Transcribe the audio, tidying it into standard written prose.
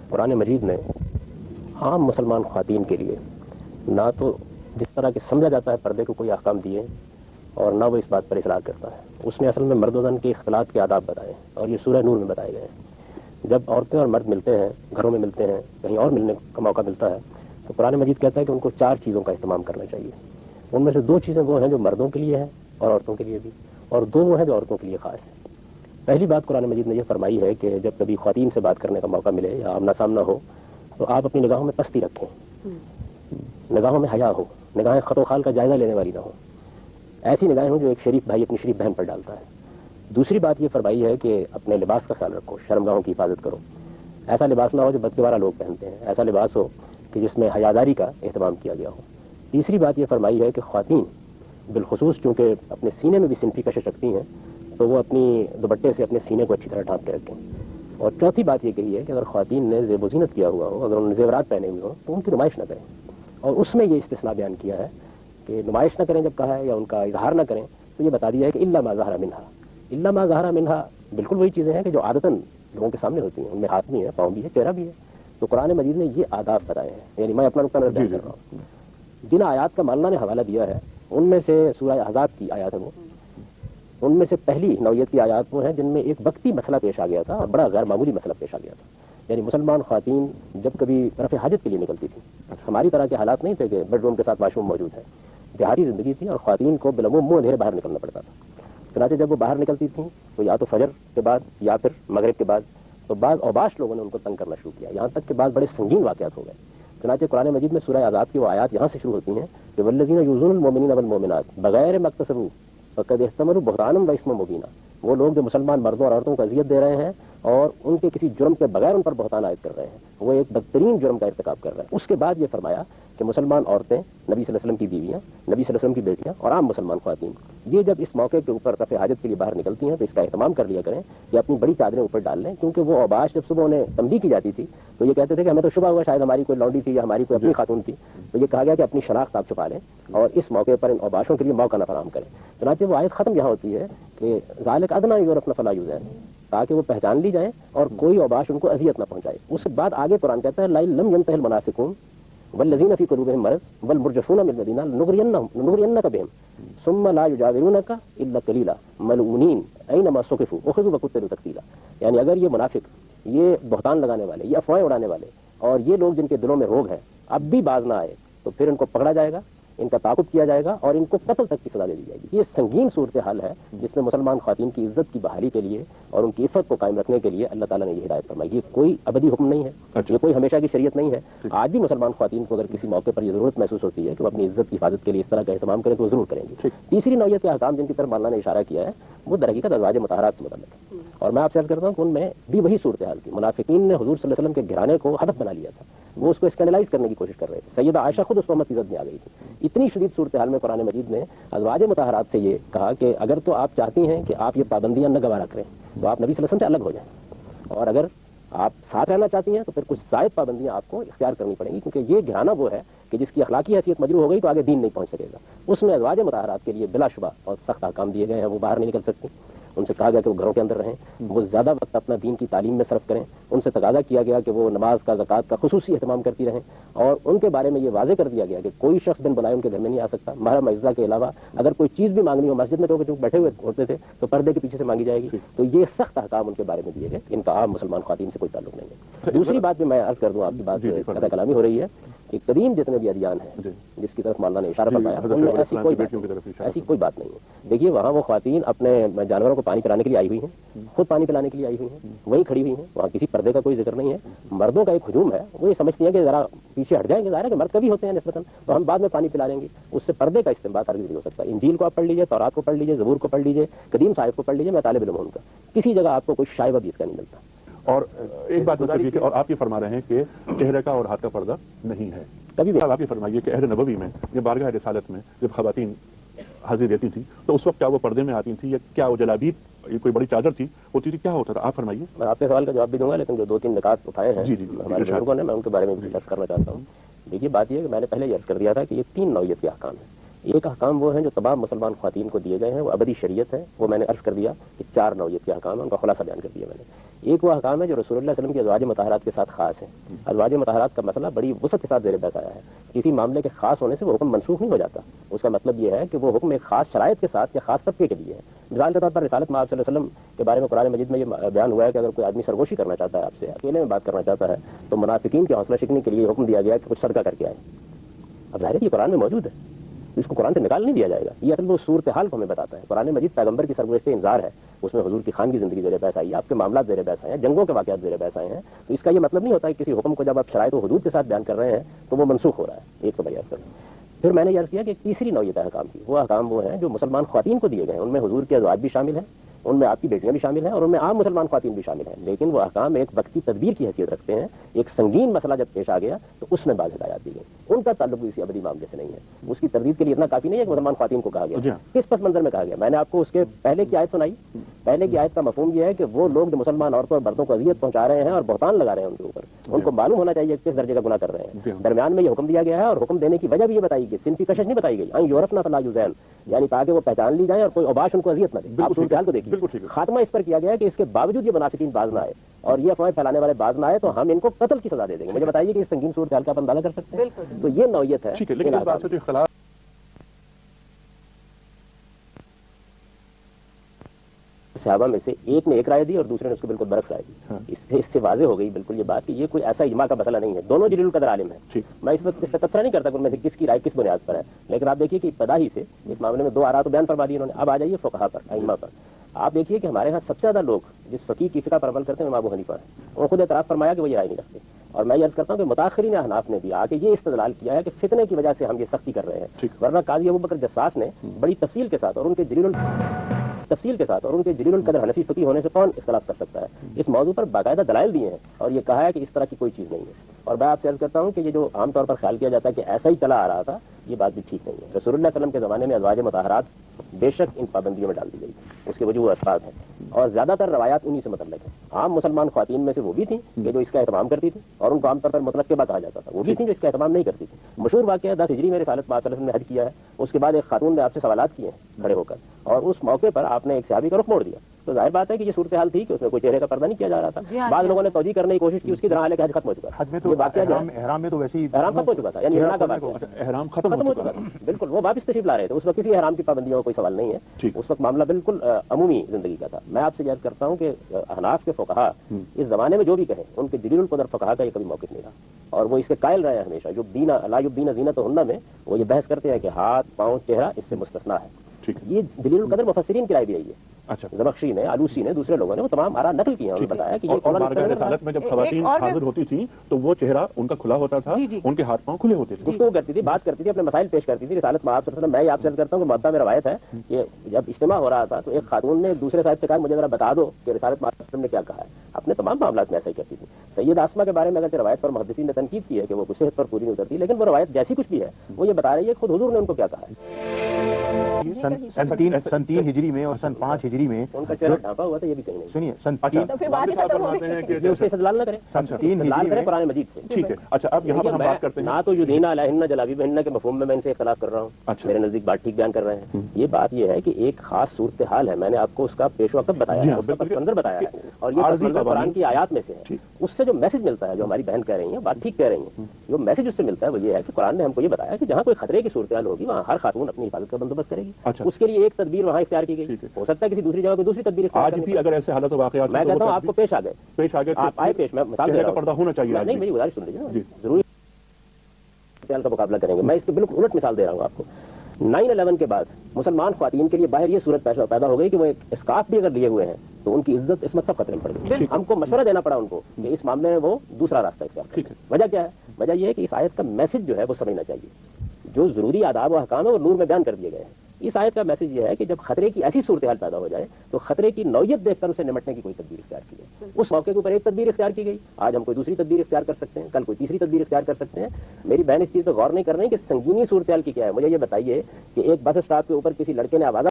قرآن مجید نے عام مسلمان خواتین کے لیے نہ تو جس طرح کے سمجھا جاتا ہے پردے کو کوئی احکام دیے اور نہ وہ اس بات پر اصرار کرتا ہے. اس نے اصل میں مرد و زن کے اختلاط کے آداب بتائے ہیں اور یہ سورہ نور میں بتائے گئے ہیں. جب عورتیں اور مرد ملتے ہیں، گھروں میں ملتے ہیں، کہیں اور ملنے کا موقع ملتا ہے، تو قرآن مجید کہتا ہے کہ ان کو 4 چیزوں کا اہتمام کرنا چاہیے. ان میں سے 2 چیزیں وہ ہیں جو مردوں کے لیے ہیں اور عورتوں کے لیے بھی، اور 2 وہ ہیں جو عورتوں کے لیے خاص ہیں. پہلی بات قرآن مجید نے یہ فرمائی ہے کہ جب کبھی خواتین سے بات کرنے کا موقع ملے یا آمنا سامنا ہو تو آپ اپنی نگاہوں میں پستی رکھیں، نگاہوں میں حیا ہو، نگاہیں خط و خال کا جائزہ لینے والی نہ ہو. ایسی نگاہیں ہوں جو ایک شریف بھائی اپنی شریف بہن پر ڈالتا ہے. دوسری بات یہ فرمائی ہے کہ اپنے لباس کا خیال رکھو، شرمگاہوں کی حفاظت کرو. ایسا لباس نہ ہو جو بدکردار لوگ پہنتے ہیں، ایسا لباس ہو کہ جس میں حیاداری کا اہتمام کیا گیا ہو. تیسری بات یہ فرمائی ہے کہ خواتین بالخصوص چونکہ اپنے سینے میں بھی صنفی کشش رکھتی ہیں تو وہ اپنی دوپٹے سے اپنے سینے کو اچھی طرح ڈھانپ کے رکھیں. اور چوتھی بات یہ کہی ہے کہ اگر خواتین نے زیب و زینت کیا ہوا ہو، اگر انہوں نے زیورات پہنے ہوئے ہوں تو ان کی نمائش نہ کریں. اور اس میں یہ استثناء بیان کیا ہے کہ نمائش نہ کریں جب کہا ہے یا ان کا اظہار نہ کریں تو یہ بتا دیا ہے کہ الا ما ظہر منہا. الا ما ظہر منہا بالکل وہی چیزیں ہیں کہ جو عادتاً لوگوں کے سامنے ہوتی ہیں، ان میں ہاتھ بھی ہے، پاؤں بھی ہے، چہرہ بھی ہے. تو قرآن مجید نے یہ آداب بتائے ہیں. یعنی میں اپنا نقطہ نظر بیان کر رہا ہوں. جن آیات کا مولانا نے حوالہ دیا ہے ان میں سے سورہ احزاب کی آیات ہے وہ، ان میں سے پہلی نوعیت کی آیات وہ ہیں جن میں ایک وقتی مسئلہ پیش آ گیا تھا اور بڑا غیر معمولی مسئلہ پیش آ گیا تھا. یعنی مسلمان خواتین جب کبھی رفع حاجت کے لیے نکلتی تھی، ہماری طرح کے حالات نہیں تھے کہ بیڈ روم کے ساتھ واش روم موجود ہے، دیہاتی زندگی تھی اور خواتین کو بالعموم منہ اندھیرے باہر نکلنا پڑتا تھا. چنانچہ جب وہ باہر نکلتی تھیں تو یا تو فجر کے بعد یا پھر مغرب کے بعد، تو بعض اوباش لوگوں نے ان کو تنگ کرنا شروع کیا، یہاں تک کہ بعض بڑے سنگین واقعات ہو گئے. چنانچہ قرآن مجید میں سورہ احزاب کی وہ آیات یہاں سے شروع ہوتی ہیں کہ والذین یؤذون المؤمنین والمؤمنات بغیر ما اکتسبوا فقد احتملوا بہتانا واثما مبینا. وہ لوگ جو مسلمان مردوں اور عورتوں کو اذیت دے رہے ہیں اور ان کے کسی جرم کے بغیر ان پر بہتان عائد کر رہے ہیں، وہ ایک بدترین جرم کا ارتکاب کر رہے ہیں. اس کے بعد یہ فرمایا کہ مسلمان عورتیں، نبی صلی اللہ علیہ وسلم کی بیویاں، نبی صلی اللہ علیہ وسلم کی بیٹیاں اور عام مسلمان خواتین، یہ جب اس موقع کے اوپر رفع حاجت کے لیے باہر نکلتی ہیں تو اس کا اہتمام کر لیا کریں کہ اپنی بڑی چادریں اوپر ڈال لیں. کیونکہ وہ اوباش جب صبح انہیں تنبیہ کی جاتی تھی تو یہ کہتے تھے کہ ہمیں تو شبہ ہوا شاید ہماری کوئی لونڈی تھی یا ہماری کوئی اپنی خاتون تھی، تو یہ کہا گیا کہ اپنی شناخت آپ چھپا لیں اور اس موقع پر ان اوباشوں کے لیے موقع نہ فراہم کریں. چنانچہ وہ آیت ختم یہاں ہوتی ہے کہ ذالک ادنیٰ یعرفن فلا یؤذین، تاکہ وہ پہچان لی جائیں اور کوئی اوباش ان کو اذیت نہ پہنچائے. اس کے بعد آگے قرآن کہتا ہے لئن لم ينتهِ المنافقون والذین فی قلوبہم مرض والمرجفون من الذین لنغرینک بہم ثم لا یجاورونک الا قلیلا ملعونین اینما ثقفوا اخذوا وقتلوا تقتیلا. یعنی اگر یہ منافق، یہ بہتان لگانے والے، یہ افواہیں اڑانے والے اور یہ لوگ جن کے دلوں میں روگ ہے اب بھی باز نہ آئے تو پھر ان کو پکڑا جائے گا، ان کا تعاقب کیا جائے گا اور ان کو قتل تک کی سزا دے دی جائے گی. یہ سنگین صورتحال ہے جس میں مسلمان خواتین کی عزت کی بحالی کے لیے اور ان کی عفت کو قائم رکھنے کے لیے اللہ تعالیٰ نے یہ ہدایت فرمائی. یہ کوئی ابدی حکم نہیں ہے، یہ کوئی ہمیشہ کی شریعت نہیں ہے. آج بھی مسلمان خواتین کو اگر کسی موقع پر یہ ضرورت محسوس ہوتی ہے کہ وہ اپنی عزت کی حفاظت کے لیے اس طرح کا اہتمام کریں تو وہ ضرور کریں گے. تیسری نوعیت کے احکام جن کی طرف مولانا نے اشارہ کیا ہے وہ درحقیقت ازواج مطہرات سے متعلق ہے. اور میں آپ سے عرض کرتا ہوں کہ ان میں بھی وہی صورتحال تھی. منافقین نے حضور صلی اللہ علیہ وسلم کے گھرانے کو ہدف بنا لیا تھا، وہ اس کو اسکینڈلائز کرنے کی کوشش کر رہے تھے. سیدہ عائشہ خود اس وقت عزت میں آ گئی تھی. اتنی شدید صورتحال میں قرآن مجید نے ازواج مطہرات سے یہ کہا کہ اگر تو آپ چاہتی ہیں کہ آپ یہ پابندیاں نہ گوارا کریں تو آپ نبی صلی اللہ علیہ وسلم سے الگ ہو جائیں، اور اگر آپ ساتھ رہنا چاہتی ہیں تو پھر کچھ زائد پابندیاں آپ کو اختیار کرنی پڑیں گی، کیونکہ یہ گھرانہ وہ ہے کہ جس کی اخلاقی حیثیت مجروح ہو گئی تو آگے دین نہیں پہنچ سکے گا. اس میں ازواج مطہرات کے لیے بلا شبہ اور سخت احکام دیے گئے ہیں. وہ باہر نہیں نکل سکتی، ان سے کہا گیا کہ وہ گھروں کے اندر رہیں، وہ زیادہ وقت اپنا دین کی تعلیم میں صرف کریں. ان سے تقاضا کیا گیا کہ وہ نماز کا، زکوٰۃ کا خصوصی اہتمام کرتی رہیں، اور ان کے بارے میں یہ واضح کر دیا گیا کہ کوئی شخص بن بلائے ان کے گھر میں نہیں آ سکتا. محرم اعزہ کے علاوہ اگر کوئی چیز بھی مانگنی ہو مسجد میں تو بیٹھے ہوئے ہوتے تھے تو پردے کے پیچھے سے مانگی جائے گی. تو یہ سخت احکام ان کے بارے میں دیے گئے، ان کا عام مسلمان خواتین سے کوئی تعلق نہیں ہے. دوسری بات بھی میں عرض کر دوں، آپ کی بات قطع کلامی ہو رہی ہے کہ قدیم جتنے بھی ادیان ہیں جس کی طرف مولانا نے اشارہ فرمایا ان میں ایسی کوئی بات نہیں ہے. دیکھیے وہاں وہ خواتین اپنے جانوروں کو پانی پلانے کے لیے آئی ہوئی ہیں، خود پانی پلانے کے لیے آئی ہوئی ہیں، وہیں کھڑی ہوئی ہیں، وہاں کسی پردے کا کوئی ذکر نہیں ہے. مردوں کا ایک ہجوم ہے، وہ یہ سمجھتی ہیں کہ ذرا پیچھے ہٹ جائیں گے، ظاہر ہے کہ مرد کبھی ہوتے ہیں نسبتاً، تو ہم بعد میں پانی پلا لیں گے. اس سے پردے کا استنباط ہرگز نہیں ہو سکتا. انجیل کو آپ پڑھ لیجیے، تورات کو پڑھ لیجیے، زبور کو پڑھ لیجیے، قدیم صاحب کو پڑھ لیجیے، میں طالب علم ہوں کا، کسی جگہ آپ کو کوئی شائبہ بھی اس کا نہیں ملتا. اور ایک بات بتائیے کہ اور آپ یہ فرما رہے ہیں کہ چہرے کا اور ہاتھ کا پردہ نہیں ہے. کبھی بھی آپ یہ فرمائیے کہ عہد نبوی میں یا بارگاہ رسالت میں جب خواتین حاضری دیتی تھی تو اس وقت کیا وہ پردے میں آتی تھی یا کیا وہ جلابیب کوئی بڑی چادر تھی ہوتی تھی، کیا ہوتا تھا؟ آپ فرمائیے. میں آپ کے سوال کا جواب بھی دوں گا، لیکن جو 2-3 نکات اٹھائے ہیں ہمارے بزرگوں نے، میں ان کے بارے میں بھی عرض کرنا چاہتا ہوں. دیکھیے بات یہ ہے کہ میں نے پہلے یہ عرض کر دیا تھا کہ یہ 3 نوعیت کے احکام ہیں. ایک احکام وہ ہیں جو تمام مسلمان خواتین کو دیے گئے ہیں، وہ ابدی شریعت ہے، وہ میں نے عرض کر دیا کہ 4 نوعیت کے احکام ہیں، ان کا خلاصہ بیان کر دیا میں نے۔ ایک وہ احکام ہے جو رسول اللہ صلی اللہ علیہ وسلم کی ازواج مطہرات کے ساتھ خاص ہیں۔ ازواج مطہرات کا مسئلہ بڑی وسعت کے ساتھ زیر بحث آیا ہے، کسی معاملے کے خاص ہونے سے وہ حکم منسوخ نہیں ہو جاتا، اس کا مطلب یہ ہے کہ وہ حکم ایک خاص شرائط کے ساتھ یا خاص طبقے کے لیے ہے۔ مثال کے طور پر رسالت میں آپ صلی اللہ علیہ وسلم کے بارے میں قرآن مجید میں یہ بیان ہوا ہے کہ اگر کوئی آدمی سرگوشی کرنا چاہتا ہے، آپ سے اکیلے میں بات کرنا چاہتا ہے، تو منافقین کی حوصلہ شکنی کے لیے حکم دیا گیا کہ کچھ صدقہ کر کے آئے۔ اب ظاہر ہے یہ قرآن میں موجود ہے، اس کو قرآن سے نکال نہیں دیا جائے گا، یہ اصل وہ صورتحال کو ہمیں بتاتا ہے۔ قرآن مجید پیغمبر کی سرگزشت انذار ہے، اس میں حضور کی خانگی زندگی زیر بحث آئی ہے، آپ کے معاملات زیر بحث آئے ہیں، جنگوں کے واقعات زیر بحث آئے ہیں، تو اس کا یہ مطلب نہیں ہوتا کہ کسی حکم کو جب آپ شرائط و حدود کے ساتھ بیان کر رہے ہیں تو وہ منسوخ ہو رہا ہے۔ ایک تو میں عرض کروں، پھر میں نے عرض کیا کہ تیسری نوعیت احکام کی، وہ احکام وہ ہیں جو مسلمان خواتین کو دیے گئے ہیں، ان میں حضور کے ازواج بھی شامل ہیں، ان میں آپ کی بیٹیاں بھی شامل ہیں، اور ان میں عام مسلمان خواتین بھی شامل ہیں، لیکن وہ احکام ایک وقتی تدبیر کی حیثیت رکھتے ہیں۔ ایک سنگین مسئلہ جب پیش آ گیا تو اس میں بعض ہدایات دی گئی، ان کا تعلق بھی اسی ابدی معاملے سے نہیں ہے، اس کی تردید کے لیے اتنا کافی نہیں ہے کہ مسلمان خواتین کو کہا گیا۔ کس پس منظر میں کہا گیا؟ میں نے آپ کو اس کے پہلے کی آیت سنائی، پہلے کی آیت کا مفہوم یہ ہے کہ وہ لوگ جو مسلمان عورتوں اور مردوں کو اذیت پہنچا رہے ہیں اور بہتان لگا رہے ہیں ان کے اوپر، ان کو معلوم ہونا چاہیے کس درجے کا گناہ کر رہے ہیں۔ درمیان میں یہ حکم دیا گیا ہے، اور حکم دینے کی وجہ بھی یہ بتائی گئی، صنفی کشش نہیں بتائی گئی، یورپ نہ فلا یوزین، یعنی تاکہ وہ پہچان لی جائیں اور کوئی اوباش ان کو اذیت نہ دے۔ آپ صورتحال کو دیکھیے، خاتمہ اس پر کیا گیا ہے کہ اس کے باوجود یہ منافقین باز نہ آئے اور یہ افواہیں پھیلانے والے باز نہ آئے تو ہم ان کو قتل کی سزا دے دیں گے۔ مجھے بتائیے کہ اس سنگین صورتحال کا آپ اندازہ کر سکتے ہیں؟ تو یہ نوعیت ہے۔ لیکن اس بات سے جو اختلاف صحابہ میں سے ایک نے ایک رائے دی اور دوسرے نے اس کو بالکل برعکس رائے دی، اس سے واضح ہو گئی بالکل یہ بات کہ یہ کوئی ایسا اجماع کا مسئلہ نہیں ہے، دونوں جلیل القدر عالم ہیں۔ میں اس وقت اس کا تبصرہ نہیں کرتا کہ ان میں سے کس کی رائے کس بنیاد پر ہے، لیکن آپ دیکھیے کہ ابتدا ہی سے اس معاملے میں 2 آراء تو بیان فرما دی انہوں نے۔ اب آ جائیے فقہا پر، ائمہ پر۔ آپ دیکھیے کہ ہمارے ہاں سب سے زیادہ لوگ جس فقیہ کی فقہ پر عمل کرتے ہیں امام ابو حنیفہ ہیں، انہوں نے خود اعتراف فرمایا کہ وہ یہ رائے نہیں رکھتے، اور میں یہ عرض کرتا ہوں کہ متاخرین احناف نے بھی آ کے یہ استدلال کیا ہے کہ فتنے کی وجہ سے ہم یہ سختی کر رہے ہیں، ورنہ قاضی ابوبکر جساس نے بڑی تفصیل کے ساتھ اور ان کے جلیل القدر حنفی فقیہ ہونے سے کون اختلاف کر سکتا ہے، اس موضوع پر باقاعدہ دلائل دیے ہیں اور یہ کہا ہے کہ اس طرح کی کوئی چیز نہیں ہے۔ اور میں آپ سے عرض کرتا ہوں کہ یہ جو عام طور پر خیال کیا جاتا ہے کہ ایسا ہی چلا آ رہا تھا، یہ بات بھی ٹھیک نہیں ہے۔ رسول اللہ صلی اللہ علیہ وسلم کے زمانے میں ازواج مطہرات بے شک ان پابندیوں میں ڈال دی گئی، اس کے وجوہ اسباب ہیں، اور زیادہ تر روایات انہی سے متعلق ہیں۔ عام مسلمان خواتین میں سے وہ بھی تھیں کہ جو اس کا اہتمام کرتی تھی، اور ان کو عام طور پر متلقبہ کہا جاتا تھا، وہ بھی تھیں جو اس کا اہتمام نہیں کرتی تھی۔ مشہور واقعہ 10 ہجری میں رسالت پاک صلی اللہ علیہ وسلم نے حج کیا ہے، اس کے بعد ایک خاتون نے آپ سے سوالات کیے ہیں کھڑے ہو کر، اور اس موقع پر آپ نے ایک صحابی کا رخ موڑ دیا، تو ظاہر بات ہے کہ یہ صورتحال تھی کہ اس میں کوئی چہرے کا پردہ نہیں کیا جا رہا تھا۔ بعض لوگوں نے توجیہ کرنے کی کوشش کی، اس کی طرح حالانکہ حج ختم ہو چکا تھا، یہ واقعہ احرام میں تو ویسے ہی احرام ختم ہو چکا تھا، یعنی احرام ختم ہو چکا تھا، بالکل وہ واپس تشریف لا رہے تھے، اس وقت کسی احرام کی پابندیوں کا کوئی سوال نہیں ہے، اس وقت معاملہ بالکل عمومی زندگی کا تھا۔ میں آپ سے یاد کرتا ہوں کہ احناف کے فقہا اس زمانے میں جو بھی کہیں، ان کے جلیل القدر فقہا کا یہ کبھی موقف نہیں رہا، اور وہ اس کے قائل رہے ہیں ہمیشہ۔ جو لا یبدین زینتہن میں وہ یہ بحث کرتے ہیں کہ ہاتھ پاؤں چہرہ اس سے مستثنا ہے، یہ جلیل القدر مفسرین کی رائے بھی رہی ہے۔ اچھا، زمخشری نے، آلوسی نے، دوسرے لوگوں نے وہ تمام آراء نقل کی ہیں، انہوں نے بتایا کہ اور بارگاہ رسالت میں جب خواتین حاضر ہوتی تھیں تو وہ چہرہ ان کا کھلا ہوتا تھا، ان کے ہاتھ پاؤں کھلے ہوتے تھے، گفتگو کرتی تھی، بات کرتی تھی، اپنے مسائل پیش کرتی تھی۔ رسالت میں آپ سے میں آپ سے کرتا ہوں کہ مدعا میں روایت ہے کہ جب اجتماع ہو رہا تھا تو ایک خاتون نے دوسرے صاحب سے کہا مجھے ذرا بتا دو کہ رسالت نے کیا کہا ہے، اپنے تمام معاملات میں ایسا ہی کرتی تھی۔ سید آسمہ کے بارے میں اگر روایت پر محدثین نے تنقید کی ہے کہ وہ صحت پر پوری نہیں اترتی، لیکن وہ روایت جیسی کچھ بھی ہے وہ یہ بتا رہی ہے خود حضور نے ان کو کیا کہا ہے۔ سن 3 ہجری میں اور سن 5 ہجری میں ان کا چہرہ ڈھانپا ہوا تھا، یہ بھی کہیں نہیں۔ سنیے، سن اس سے استدلال نہ کریں، استدلال کریں قرآن مجید سے۔ ٹھیک ہے، اچھا اب یہاں پر ہم بات کرتے ہیں نہ تو یدین علیہن جلابیبہن کے مفہوم میں ان سے اختلاف کر رہا ہوں، میرے نزدیک بات ٹھیک بیان کر رہے ہیں۔ یہ بات یہ ہے کہ ایک خاص صورتحال ہے، میں نے آپ کو اس کا پیش وقت بتایا ہے، اس کا پس منظر بتایا ہے، اور یہ پس منظر قرآن کی آیات میں سے ہے۔ اس سے جو میسج ملتا ہے، جو ہماری بہن کہہ رہی ہیں، بات ٹھیک کہہ رہی ہیں، جو میسج اس سے ملتا ہے وہ یہ ہے کہ قرآن نے ہم کو یہ بتایا کہ جہاں کوئی خطرے کی صورتحال ہوگی وہاں ہر خاتون اپنی حفاظت کا بندوبست کرے گی، اس کے لیے ایک تدبیر وہاں اختیار کی گئی، ہو سکتا ہے کسی دوسری جگہ کوئی دوسری تدبیر اختیار آج بھی اگر ایسے حالت و واقعات میں کہتا ہوں آپ کو پیش آ گئے، آپ آئے پیش، میں مثال دے رہا ہوں، پردہ ہونا چاہیے، نہیں میری گزارش سن لیجیے نا، ضروری کا مقابلہ کریں گے۔ میں اس کے بالکل الٹ مثال دے رہا ہوں آپ کو۔ 9/11 کے بعد مسلمان خواتین کے لیے باہر یہ صورت پیدا ہو گئی کہ وہ ایک اسکارف بھی اگر لیے ہوئے ہیں تو ان کی عزت عصمت سب خطرے میں پڑ گئی۔ ہم کو مشورہ دینا پڑا ان کو کہ اس معاملے میں وہ دوسرا راستہ اختیار کریں۔ وجہ کیا ہے؟ وجہ یہ ہے کہ اس آیت کا میسج جو ہے وہ سمجھنا چاہیے، جو ضروری آداب و احکام ہے وہ نور میں بیان کر دیے گئے ہیں۔ اس آیت کا میسج یہ ہے کہ جب خطرے کی ایسی صورتحال پیدا ہو جائے تو خطرے کی نوعیت دیکھ کر اسے نمٹنے کی کوئی تدبیر اختیار کی جائے۔ اس موقع کے اوپر ایک تدبیر اختیار کی گئی، آج ہم کوئی دوسری تدبیر اختیار کر سکتے ہیں، کل کوئی تیسری تدبیر اختیار کر سکتے ہیں۔ میری بہن اس چیز پہ غور نہیں کر رہی کہ سنگینی صورتحال کی کیا ہے۔ مجھے یہ بتائیے کہ ایک بس اسٹاپ کے اوپر کسی لڑکے نے آواز